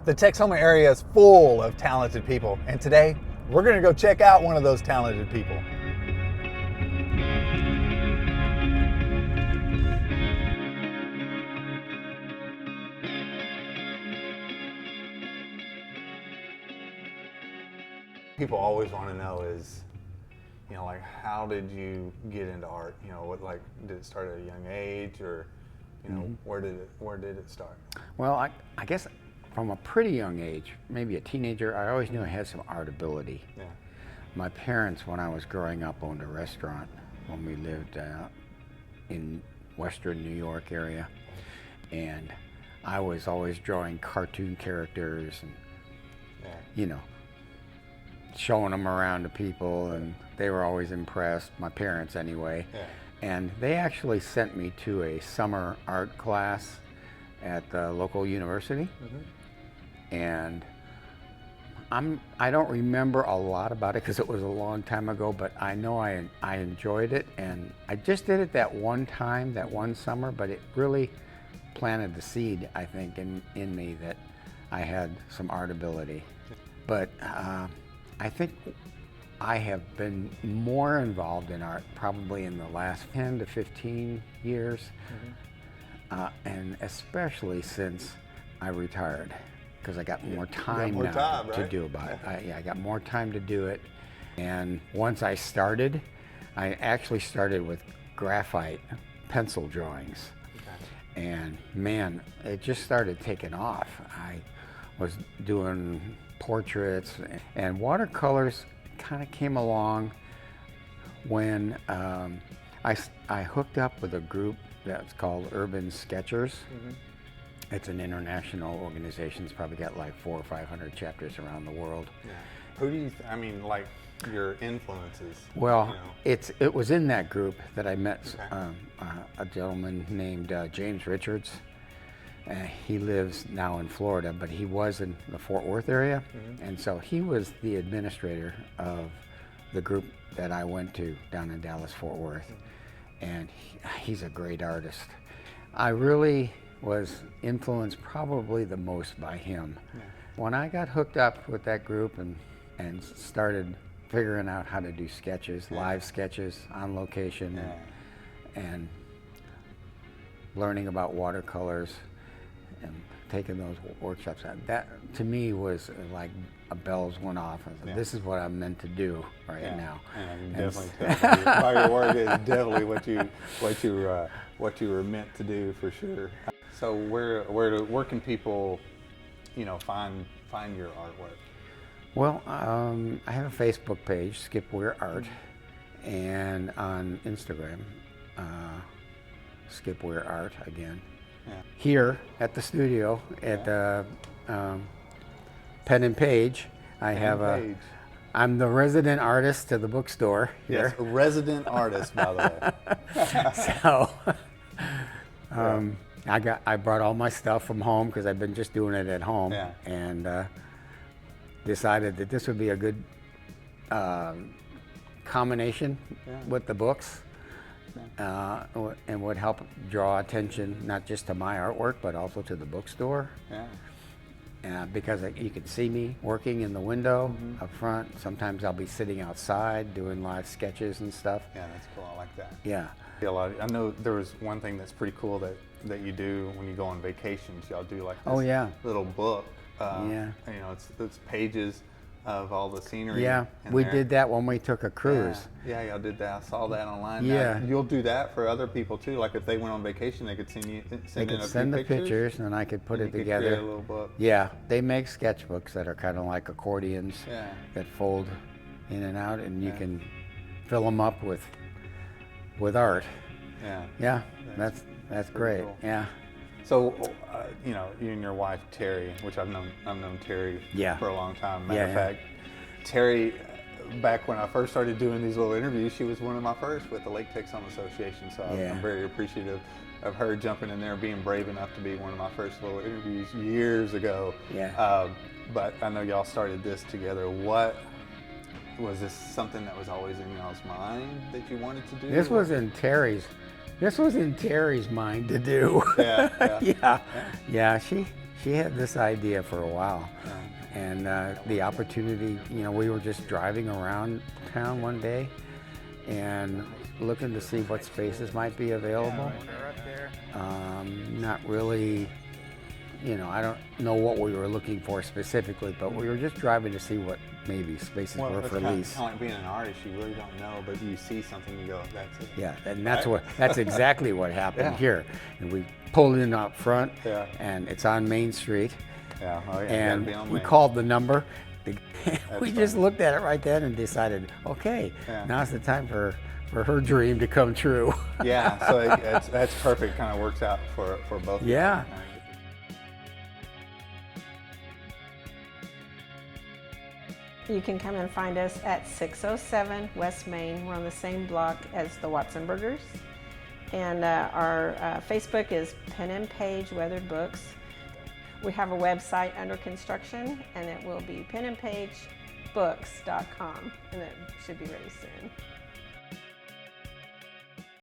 The Texoma area is full of talented people, and today we're going to go check out one of those talented people. People always want to know is, you know, like, how did you get into art? You know, what, like, did it start at a young age, or, you know, where did it start? Well, I guess from a pretty young age, maybe a teenager, I always knew I had some art ability. Yeah. My parents, when I was growing up, owned a restaurant when we lived in Western New York area, and I was always drawing cartoon characters and, you know, showing them around to people, and they were always impressed, my parents anyway. Yeah. And they actually sent me to a summer art class at the local university. And I don't remember a lot about it because it was a long time ago, but I know I enjoyed it, and I just did it that one time, that one summer, but it really planted the seed, I think, in me that I had some art ability. But I think I have been more involved in art probably in the last 10 to 15 years, and especially since I retired, because I got more time now to do about it. I got more time to do it, and once I started, I actually started with graphite pencil drawings, and man, it just started taking off. I was doing portraits, and watercolors kind of came along when I hooked up with a group that's called Urban Sketchers. It's an international organization. It's probably got like 400 or 500 chapters around the world. Yeah. Who do you, I mean, like, your influences? Well, you know? it was in that group that I met a gentleman named James Richards. He lives now in Florida, but he was in the Fort Worth area, and so he was the administrator of the group that I went to down in Dallas, Fort Worth, and he's a great artist. I really was influenced probably the most by him. When I got hooked up with that group and started figuring out how to do sketches, live sketches on location, and learning about watercolors, and taking those workshops, that to me was like bells went off. I said, this is what I'm meant to do right now. And I can definitely tell by your work is definitely what you were meant to do, for sure. So where can people, you know, find your artwork? Well, I have a Facebook page, Skip Weir Art, and on Instagram, Skip Weir Art again. Here at the studio at Pen and Page, I'm the resident artist to the bookstore here. Yes, a resident artist, by the way. So, I brought all my stuff from home because I've been just doing it at home, and decided that this would be a good combination with the books. And would help draw attention not just to my artwork, but also to the bookstore. Because you can see me working in the window up front. Sometimes I'll be sitting outside doing live sketches and stuff. Yeah, that's cool. I like that. Yeah. I know there was one thing that's pretty cool that you do when you go on vacations. Y'all do like this little book. You know, it's pages of all the scenery. Yeah, we did that when we took a cruise. Yeah, y'all did that. I saw that online. Yeah. Now, you'll do that for other people too. Like if they went on vacation, they could send the pictures, and I could put it together. Create a little book. Yeah, they make sketchbooks that are kind of like accordions that fold in and out, and you can fill them up with art. Yeah, that's great. Cool. Yeah. So, you know, you and your wife Terri, which I've known Terri for a long time. Matter of fact, Terri, back when I first started doing these little interviews, she was one of my first with the Lake Texoma Association. So I'm very appreciative of her jumping in there, being brave enough to be one of my first little interviews years ago. But I know y'all started this together. What was this, something that was always in y'all's mind that you wanted to do? This was in Terri's mind to do. Yeah. Yeah. She she had this idea for a while. And the opportunity, you know, we were just driving around town one day and looking to see what spaces might be available. Not really, you know, I don't know what we were looking for specifically, but we were just driving to see what maybe spaces were for lease. Kind of like being an artist, you really don't know, but you see something, you go, that's it. Yeah, and that's exactly what happened here. And we pulled in up front, and it's on Main Street. Yeah, and we called the number. We just looked at it right then and decided, okay, now's the time for her dream to come true. Yeah, so that's perfect. Kind of works out for both. Yeah. You can come and find us at 607 West Main. We're on the same block as the Watsonburgers. And our Facebook is Pen and Page Weathered Books. We have a website under construction, and it will be penandpagebooks.com, and it should be ready soon.